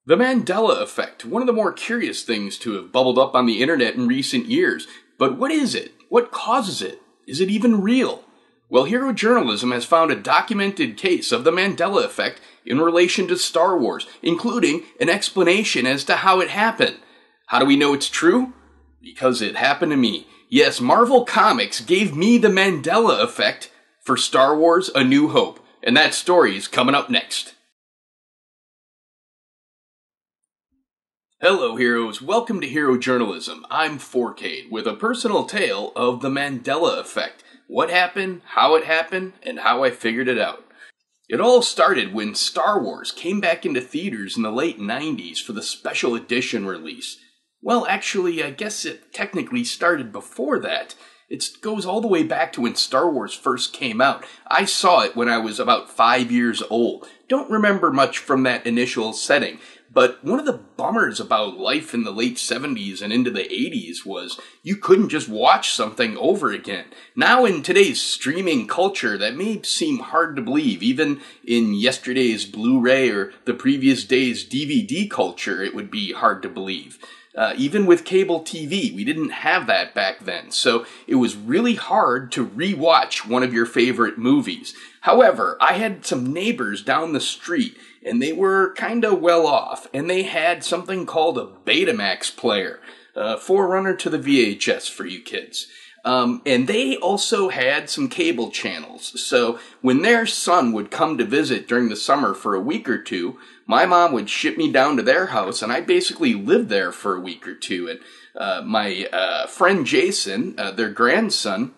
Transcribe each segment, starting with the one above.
The Mandela Effect, one of the more curious things to have bubbled up on the internet in recent years. But what is it? What causes it? Is it even real? Well, Hero Journalism has found a documented case of the Mandela Effect in relation to Star Wars, including an explanation as to how it happened. How do we know it's true? Because it happened to me. Yes, Marvel Comics gave me the Mandela Effect for Star Wars A New Hope. And that story is coming up next. Hello, heroes. Welcome to Hero Journalism. I'm 4K with a personal tale of the Mandela Effect. What happened, how it happened, and how I figured it out. It all started when Star Wars came back into theaters in the late 90s for the special edition release. Well, actually, I guess it technically started before that. It goes all the way back to when Star Wars first came out. I saw it when I was about 5 years old. Don't remember much from that initial setting. But one of the bummers about life in the late 70s and into the 80s was you couldn't just watch something over again. Now in today's streaming culture, that may seem hard to believe. Even in yesterday's Blu-ray or the previous day's DVD culture, it would be hard to believe. Even with cable TV, we didn't have that back then. So it was really hard to rewatch one of your favorite movies. However, I had some neighbors down the street, and they were kind of well off, and they had something called a Betamax player, forerunner to the VHS for you kids. And they also had some cable channels. So when their son would come to visit during the summer for a week or two, my mom would ship me down to their house, and I basically lived there for a week or two. And my friend Jason, their grandson,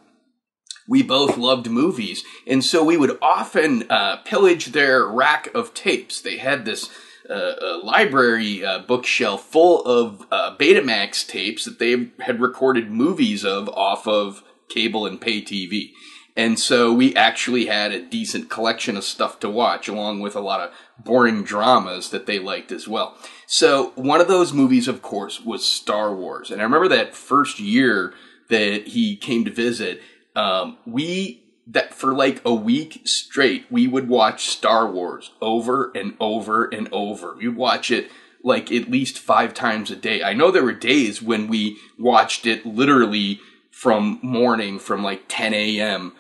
we both loved movies, and so we would often pillage their rack of tapes. They had this library bookshelf full of Betamax tapes that they had recorded movies of off of cable and pay TV. And so we actually had a decent collection of stuff to watch, along with a lot of boring dramas that they liked as well. So one of those movies, of course, was Star Wars. And I remember that first year that he came to visit, that for like a week straight, we would watch Star Wars over and over and over. We'd watch it like at least 5 times a day. I know there were days when we watched it literally from like 10 a.m.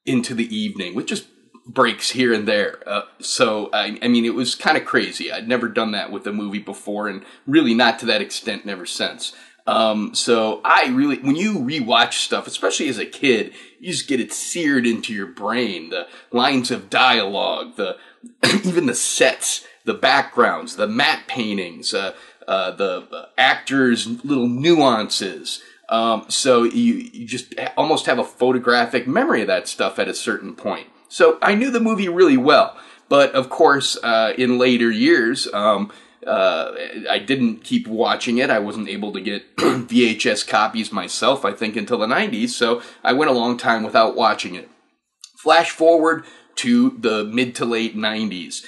into the evening, with just breaks here and there. I mean, it was kind of crazy. I'd never done that with a movie before, and really not to that extent never since. So when you rewatch stuff, especially as a kid, you just get it seared into your brain. The lines of dialogue, even the sets, the backgrounds, the matte paintings, the actors' little nuances. So you just almost have a photographic memory of that stuff at a certain point. So I knew the movie really well, but of course, in later years, I didn't keep watching it. I wasn't able to get VHS copies myself, I think, until the 90s, so I went a long time without watching it. Flash forward to the mid to late 90s.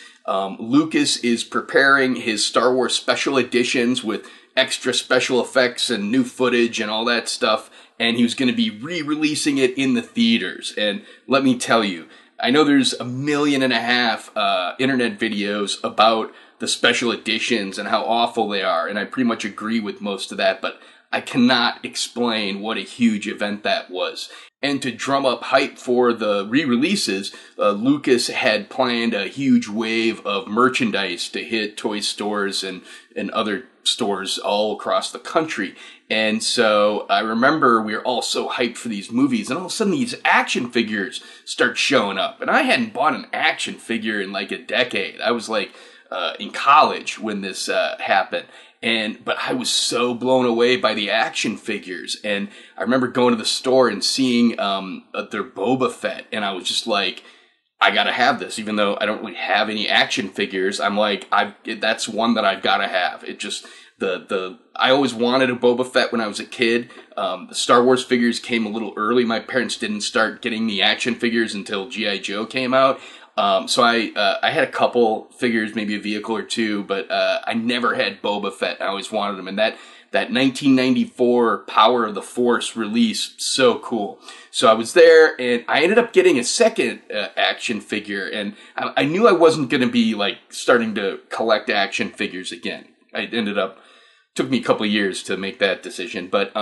Lucas is preparing his Star Wars special editions with extra special effects and new footage and all that stuff, and he was going to be re-releasing it in the theaters. And let me tell you, I know there's 1.5 million internet videos about the special editions and how awful they are, and I pretty much agree with most of that, but I cannot explain what a huge event that was. And to drum up hype for the re-releases, Lucas had planned a huge wave of merchandise to hit toy stores and other stores all across the country. And so I remember we were all so hyped for these movies, and all of a sudden these action figures start showing up. And I hadn't bought an action figure in like a decade. I was like in college when this happened. But I was so blown away by the action figures. And I remember going to the store and seeing their Boba Fett, and I was just like, I gotta have this, even though I don't really have any action figures. I'm like, that's one that I've gotta have. It just, I always wanted a Boba Fett when I was a kid. The Star Wars figures came a little early. My parents didn't start getting the action figures until G.I. Joe came out. So I had a couple figures, maybe a vehicle or two, but I never had Boba Fett. I always wanted him, and that 1994 Power of the Force release, so cool. So I was there, and I ended up getting a second action figure, and I knew I wasn't going to be like starting to collect action figures again. Took me a couple of years to make that decision, but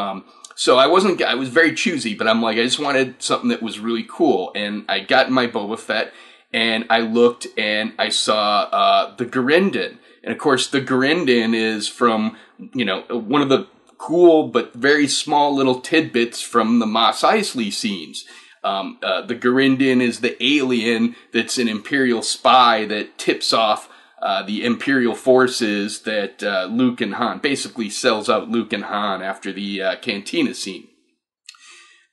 so I was very choosy, but I'm like, I just wanted something that was really cool, and I got my Boba Fett, and I looked and I saw the Garindon. And of course, the Garindon is from, one of the cool but very small little tidbits from the Mos Eisley scenes. The Garindon is the alien that's an Imperial spy that tips off the Imperial forces that Luke and Han, basically sells out Luke and Han after the cantina scene.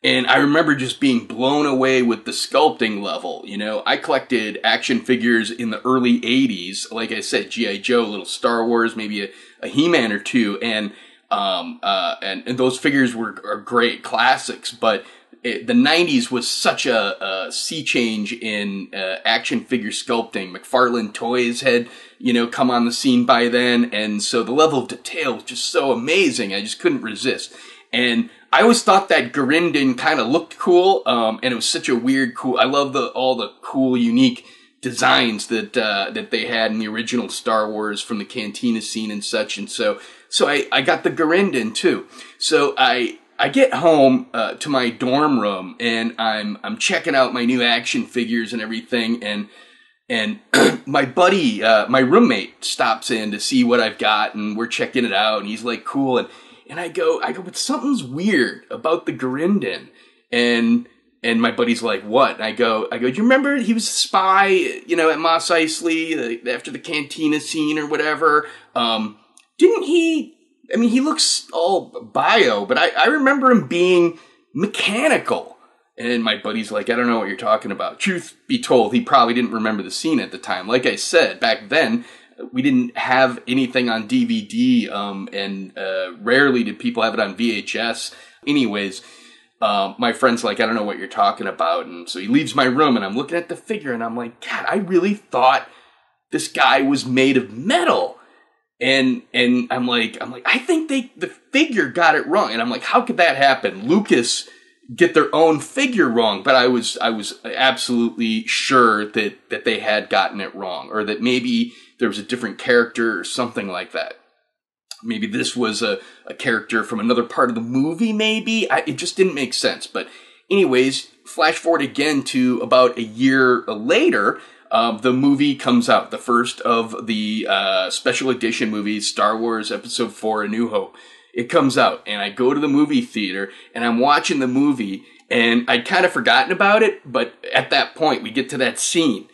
And I remember just being blown away with the sculpting level. I collected action figures in the early 80s. Like I said, G.I. Joe, little Star Wars, maybe a He-Man or two. And those figures are great classics. But the 90s was such a sea change in action figure sculpting. McFarlane Toys had, come on the scene by then. And so the level of detail was just so amazing. I just couldn't resist. And I always thought that Garindon kind of looked cool, and it was such a weird, cool. I love all the cool, unique designs that they had in the original Star Wars from the cantina scene and such. And so I got the Garindon too. So I get home to my dorm room, and I'm checking out my new action figures and everything, and my buddy, my roommate, stops in to see what I've got, and we're checking it out, and he's like, cool, and I go, but something's weird about the Garindon. And my buddy's like, what? And I go, do you remember he was a spy, at Mos Eisley, after the cantina scene or whatever? Didn't he, he looks all bio, but I remember him being mechanical. And my buddy's like, I don't know what you're talking about. Truth be told, he probably didn't remember the scene at the time. Like I said, back then, we didn't have anything on DVD, and rarely did people have it on VHS. Anyways, my friend's like, I don't know what you're talking about. And so he leaves my room, and I'm looking at the figure, and I'm like, God, I really thought this guy was made of metal. And I'm like, I think the figure got it wrong. And I'm like, how could that happen? Lucas get their own figure wrong, but I was absolutely sure that they had gotten it wrong, or that maybe there was a different character or something like that. Maybe this was a character from another part of the movie, maybe. It just didn't make sense. But anyways, flash forward again to about a year later, the movie comes out, the first of the special edition movies, Star Wars Episode 4, A New Hope. It comes out, and I go to the movie theater, and I'm watching the movie, and I'd kind of forgotten about it, but at that point, we get to that scene.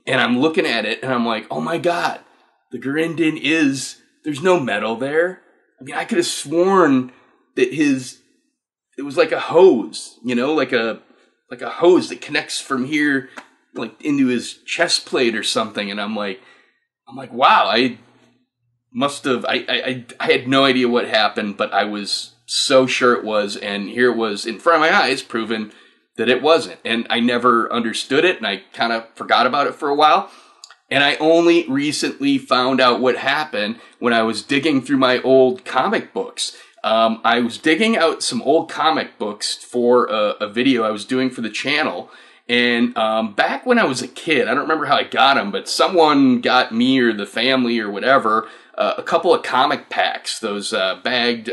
And I'm looking at it, and I'm like, oh my God, the Garindon there's no metal there. I could have sworn that it was like a hose, like a hose that connects from here, like into his chest plate or something. And I'm like, wow, I must have, I had no idea what happened, but I was so sure it was. And here it was in front of my eyes, proven that it wasn't. And I never understood it, and I kind of forgot about it for a while. And I only recently found out what happened when I was digging through my old comic books. I was digging out some old comic books for a video I was doing for the channel. And back when I was a kid, I don't remember how I got them, but someone got me or the family or whatever a couple of comic packs, those bagged,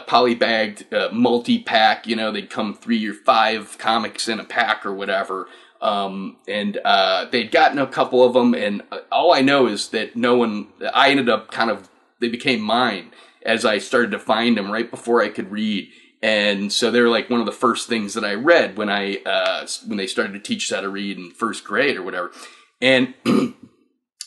poly-bagged multi-pack, they'd come 3 or 5 comics in a pack or whatever. And they'd gotten a couple of them, and all I know is that I ended up they became mine as I started to find them right before I could read. And so they were like one of the first things that I read when they started to teach us how to read in first grade or whatever. And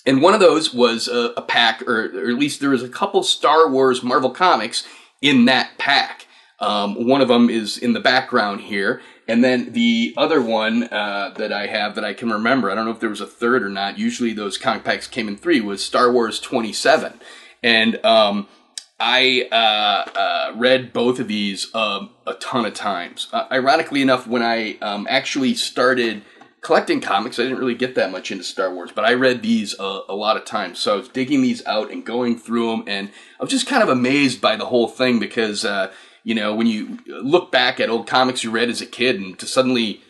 and one of those was a pack, or at least there was a couple Star Wars Marvel comics in that pack. One of them is in the background here. And then the other one that I have that I can remember, I don't know if there was a third or not, usually those comic packs came in 3, was Star Wars 27. And I read both of these a ton of times. Ironically enough, when I actually started collecting comics, I didn't really get that much into Star Wars, but I read these a lot of times. So I was digging these out and going through them, and I was just kind of amazed by the whole thing because, you know, when you look back at old comics you read as a kid and to suddenly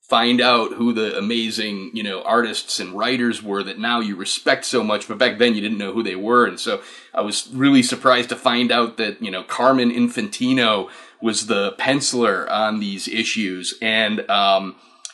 find out who the amazing, you know, artists and writers were that now you respect so much, but back then you didn't know who they were. And so I was really surprised to find out that, you know, Carmen Infantino was the penciler on these issues. And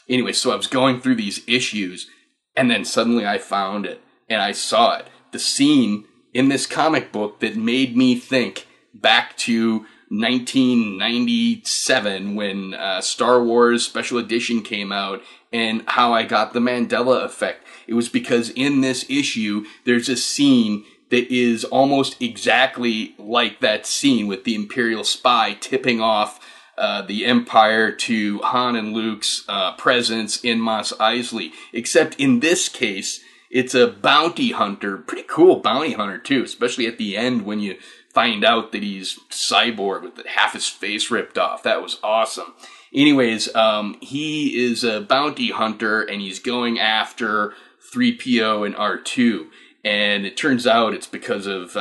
anyway, so I was going through these issues, and then suddenly I found it, and I saw it. The scene in this comic book that made me think back to 1997 when Star Wars Special Edition came out, and how I got the Mandela Effect. It was because in this issue, there's a scene that is almost exactly like that scene with the Imperial spy tipping off the Empire to Han and Luke's presence in Mos Eisley. Except in this case, it's a bounty hunter, pretty cool bounty hunter too, especially at the end when you find out that he's cyborg with half his face ripped off. That was awesome. Anyways, he is a bounty hunter, and he's going after 3PO and R2. And it turns out it's because of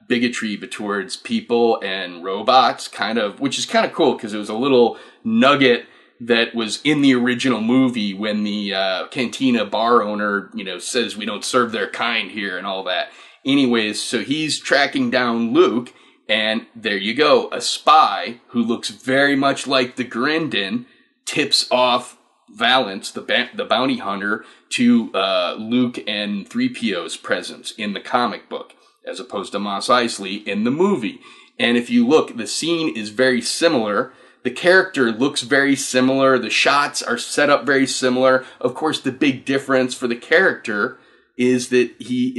bigotry towards people and robots, kind of, which is kind of cool because it was a little nugget that was in the original movie when the cantina bar owner, you know, says we don't serve their kind here and all that. Anyways, so he's tracking down Luke, and there you go. A spy who looks very much like the Garindon tips off Valance, the bounty hunter, to Luke and 3PO's presence in the comic book, as opposed to Mos Eisley in the movie. And if you look, the scene is very similar. The character looks very similar. The shots are set up very similar. Of course, the big difference for the character is that he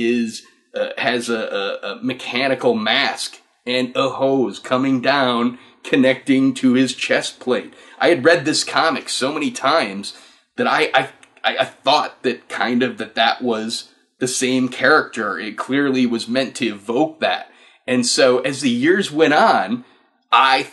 has a mechanical mask and a hose coming down connecting to his chest plate. I had read this comic so many times that I thought that kind of that was the same character. It clearly was meant to evoke that. And so as the years went on, I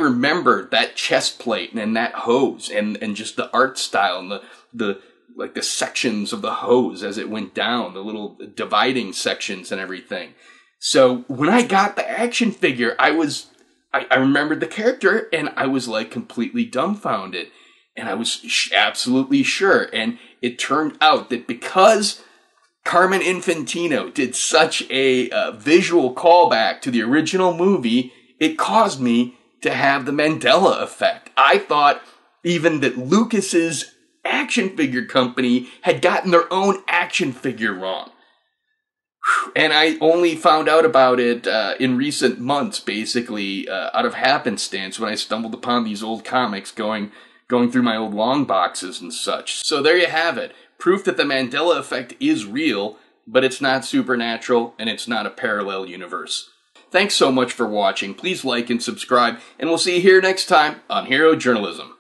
remembered that chest plate and that hose and just the art style and the like the sections of the hose as it went down, the little dividing sections and everything. So when I got the action figure, I remembered the character, and I was like completely dumbfounded. And I was absolutely sure. And it turned out that because Carmen Infantino did such a visual callback to the original movie, it caused me to have the Mandela Effect. I thought even that Lucas's action figure company had gotten their own action figure wrong. And I only found out about it in recent months, basically, out of happenstance when I stumbled upon these old comics going through my old long boxes and such. So there you have it. Proof that the Mandela Effect is real, but it's not supernatural, and it's not a parallel universe. Thanks so much for watching. Please like and subscribe, and we'll see you here next time on Hero Journalism.